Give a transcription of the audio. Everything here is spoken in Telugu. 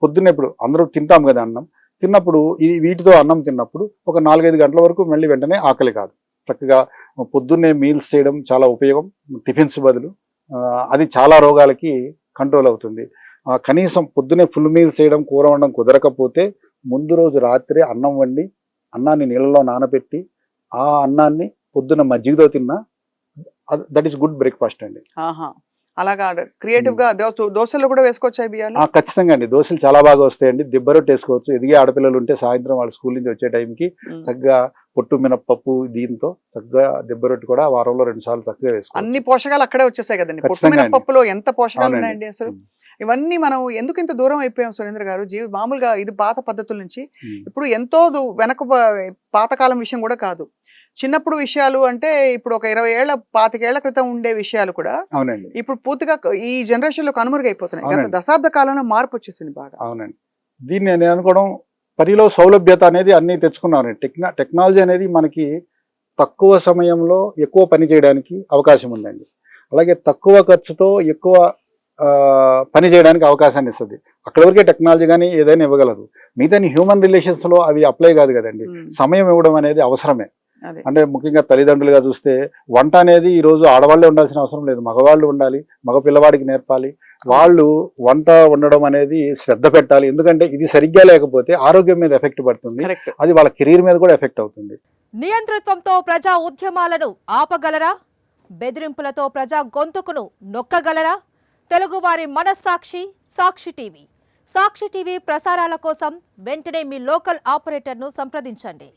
పొద్దున్న ఇప్పుడు అందరూ తింటాం కదా అన్నం, తిన్నప్పుడు ఈ వీటితో అన్నం తిన్నప్పుడు ఒక 4-5 గంటల వరకు మళ్ళీ వెంటనే ఆకలి కాదు. చక్కగా పొద్దున్నే మీల్స్ చేయడం చాలా ఉపయోగం, టిఫిన్స్ బదులు. అది చాలా రోగాలకి కంట్రోల్ అవుతుంది. కనీసం పొద్దున్నే ఫుల్ మీల్స్ చేయడం, కూర వండడం కుదరకపోతే ముందు రోజు రాత్రి అన్నం వండి, అన్నాన్ని నీళ్ళలో నానబెట్టి, ఆ అన్నాన్ని పొద్దున్న మజ్జిగతో తిన్నా దట్ ఈస్ గుడ్ బ్రేక్‌ఫాస్ట్ అండి. అలాగా క్రియేటివ్ గా దోశలు కూడా వేసుకోవచ్చా బియ్యాలు? ఖచ్చితంగా అండి. దోసలు చాలా బాగా వస్తాయండి. దిబ్బ రొట్టె వేసుకోవచ్చు. ఎదిగే ఆడపిల్లలు ఉంటే సాయంత్రం వాళ్ళ స్కూల్ నుంచి వచ్చే టైంకి చక్కగా పొట్టు మినపప్పు దీంతో చక్కగా దిబ్బ రొట్టె కూడా వారంలో 2 సార్లు చక్కగా వేసుకోవచ్చు. అన్ని పోషకాలు అక్కడే వచ్చేసాయి కదండి. పొట్టు మినపప్పులో ఎంత పోషకాలు ఉన్నాయండి అసలు. ఇవన్నీ మనం ఎందుకు ఇంత దూరం అయిపోయాం సురేంద్ర గారు? మామూలుగా ఇది పాత పద్ధతుల నుంచి ఇప్పుడు ఎంతో వెనక పాతకాలం విషయం కూడా కాదు. చిన్నప్పుడు విషయాలు అంటే ఇప్పుడు ఒక 20 ఏళ్ల 25 ఏళ్ల క్రితం ఉండే విషయాలు కూడా అవునండి ఇప్పుడు పూర్తిగా ఈ జనరేషన్ లో కనుమరుగైపోతున్నాయి. గత దశాబ్ద కాలంలో మార్పు వచ్చేసింది బాగా. అవునండి. దీన్ని నేను అనుకోవడం పనిలో సౌలభ్యత అనేది అన్ని తెచ్చుకున్నాను. టెక్నాలజీ అనేది మనకి తక్కువ సమయంలో ఎక్కువ పని చేయడానికి అవకాశం ఉందండి. అలాగే తక్కువ ఖర్చుతో ఎక్కువ పని చేయడానికి అవకాశాన్ని ఇస్తుంది. అక్కడి వరకే టెక్నాలజీ కానీ ఏదైనా ఇవ్వగలదు. మిగతా హ్యూమన్ రిలేషన్స్ లో అవి అప్లై కాదు కదండి. సమయం ఇవ్వడం అనేది అవసరమే. అంటే ముఖ్యంగా తల్లిదండ్రులుగా చూస్తే వంట అనేది ఈ రోజు ఆడవాళ్లే ఉండాల్సిన అవసరం లేదు, మగవాళ్ళు ఉండాలి. మగ పిల్లవాడికి నేర్పాలి. వాళ్ళు వంట వండడం అనేది శ్రద్ధ పెట్టాలి. ఎందుకంటే ఇది సరిగ్గా లేకపోతే ఆరోగ్యం మీద ఎఫెక్ట్ పడుతుంది. అది వాళ్ళ కెరీర్ మీద కూడా ఎఫెక్ట్ అవుతుంది. నియంతృత్వంతో ప్రజా ఉద్యమాలను ఆపగలరా? బెదిరింపులతో ప్రజా గొంతుకును నొక్కగలరా? తెలుగువారి మనస్సాక్షి సాక్షి టీవీ. సాక్షి టీవీ ప్రసారాల కోసం వెంటనే మీ లోకల్ ఆపరేటర్ను సంప్రదించండి.